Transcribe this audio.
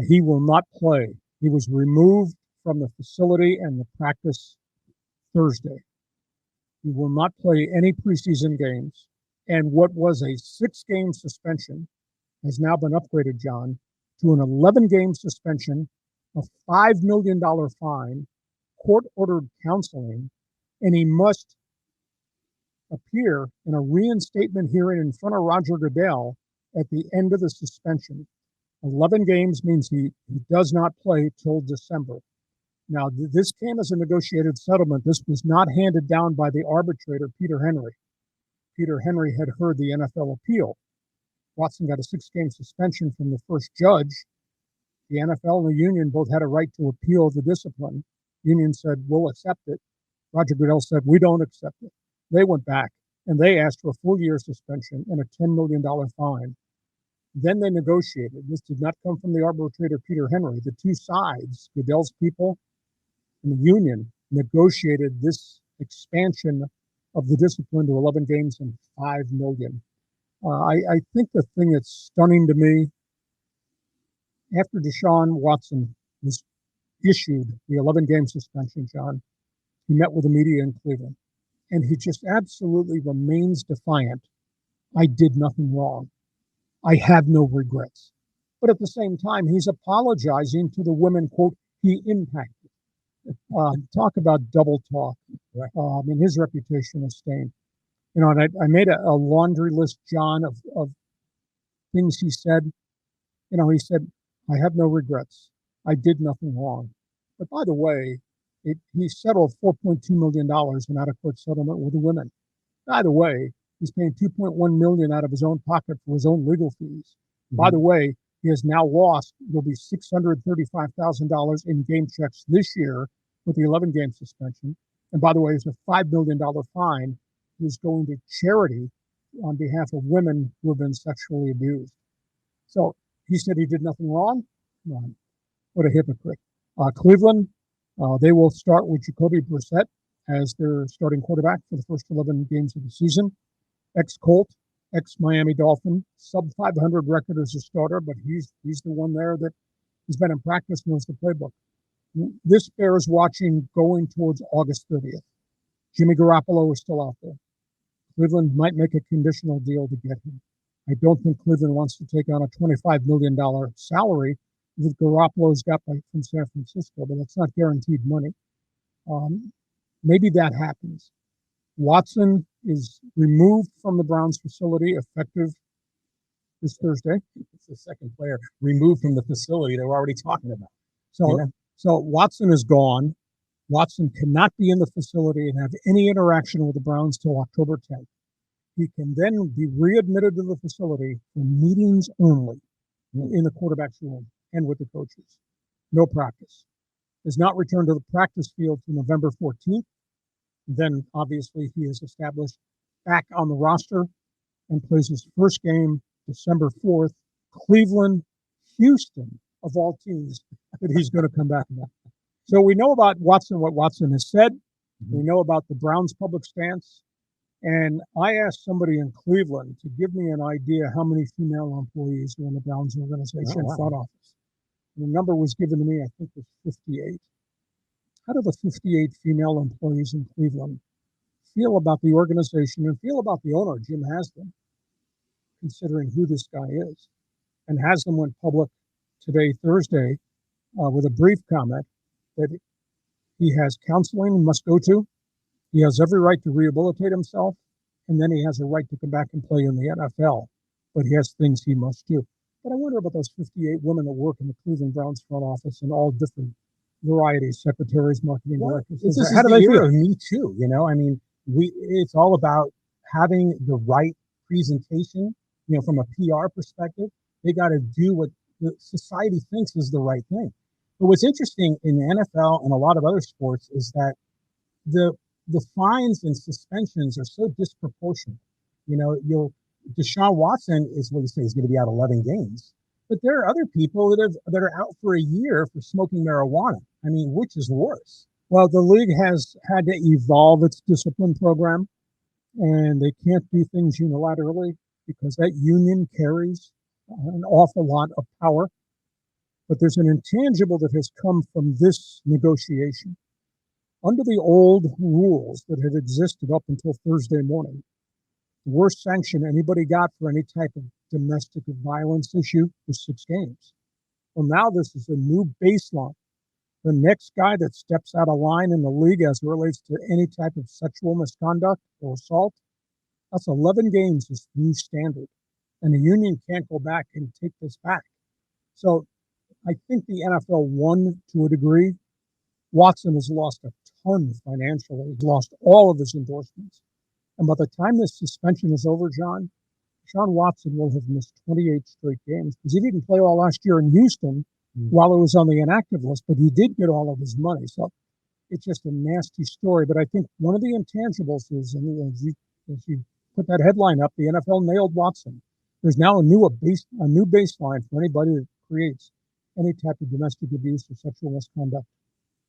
He will not play. He was removed from the facility and the practice Thursday. He will not play any preseason games. And what was a 6-game suspension has now been upgraded, John, to an 11-game suspension, a $5 million fine, court-ordered counseling, and he must appear in a reinstatement hearing in front of Roger Goodell at the end of the suspension. 11 games means he does not play till December. Now, this came as a negotiated settlement. This was not handed down by the arbitrator, Peter Henry. Peter Henry had heard the NFL appeal. Watson got a 6-game suspension from the first judge. The NFL and the union both had a right to appeal the discipline. Union said, we'll accept it. Roger Goodell said, we don't accept it. They went back, and they asked for a full-year suspension and a $10 million fine. Then they negotiated. This did not come from the arbitrator, Peter Henry. The two sides, Goodell's people and the union, negotiated this expansion of the discipline to 11 games and $5 million. I think the thing that's stunning to me, after Deshaun Watson was issued the 11-game suspension, John, he met with the media in Cleveland, and he just absolutely remains defiant. I did nothing wrong. I have no regrets. But at the same time, he's apologizing to the women, quote, he impacted. Talk about double talk. Right. His reputation is stained. You know, and I made a laundry list, John, of things he said. You know, he said, I have no regrets. I did nothing wrong. But by the way, he settled $4.2 million in out-of-court settlement with the women. By the way, he's paying $2.1 million out of his own pocket for his own legal fees. Mm-hmm. By the way, he has now lost, there'll be $635,000 in game checks this year with the 11-game suspension. And by the way, there's a $5 million fine is going to charity on behalf of women who have been sexually abused. So he said he did nothing wrong. What a hypocrite. Cleveland, they will start with Jacoby Brissett as their starting quarterback for the first 11 games of the season. Ex-Colt, ex-Miami Dolphin, sub-500 record as a starter, but he's the one there that has been in practice, knows the playbook. This bears watching going towards August 30th. Jimmy Garoppolo is still out there. Cleveland might make a conditional deal to get him. I don't think Cleveland wants to take on a $25 million salary that Garoppolo's got from San Francisco, but that's not guaranteed money. Maybe that happens. Watson is removed from the Browns facility effective this Thursday. It's the second player removed from the facility they were already talking about. So Watson is gone. Watson cannot be in the facility and have any interaction with the Browns till October 10th. He can then be readmitted to the facility for meetings only in the quarterback's room and with the coaches. No practice. Does not return to the practice field till November 14th. Then, obviously, he is established back on the roster and plays his first game December 4th. Cleveland, Houston, of all teams, that he's going to come back now. So we know about Watson, what Watson has said. Mm-hmm. We know about the Browns' public stance. And I asked somebody in Cleveland to give me an idea how many female employees are in the Browns organization front office. And the number was given to me, I think, was 58. How do the 58 female employees in Cleveland feel about the organization and feel about the owner, Jim Haslam, considering who this guy is? And Haslam went public today, Thursday, with a brief comment that he has counseling he must go to. He has every right to rehabilitate himself, and then he has a right to come back and play in the NFL. But he has things he must do. But I wonder about those 58 women that work in the Cleveland Browns front office in all different varieties, secretaries, marketing directors. How do they feel? Me too. You know, I mean, it's all about having the right presentation. You know, from a PR perspective, they got to do what the society thinks is the right thing. But what's interesting in the NFL and a lot of other sports is that the fines and suspensions are so disproportionate. You know, Deshaun Watson is what you say is going to be out 11 games, but there are other people that are out for a year for smoking marijuana. I mean, which is worse? Well, the league has had to evolve its discipline program, and they can't do things unilaterally because that union carries an awful lot of power. But there's an intangible that has come from this negotiation. Under the old rules that had existed up until Thursday morning, the worst sanction anybody got for any type of domestic violence issue was 6 games. Well, now this is a new baseline. The next guy that steps out of line in the league as it relates to any type of sexual misconduct or assault, that's 11 games is the new standard. And the union can't go back and take this back. So I think the NFL won to a degree. Watson has lost a ton financially. He's lost all of his endorsements. And by the time this suspension is over, John, Deshaun Watson will have missed 28 straight games because he didn't play all last year in Houston while it was on the inactive list, but he did get all of his money. So it's just a nasty story. But I think one of the intangibles is, and as you put that headline up, the NFL nailed Watson. There's now a new baseline for anybody that creates any type of domestic abuse or sexual misconduct.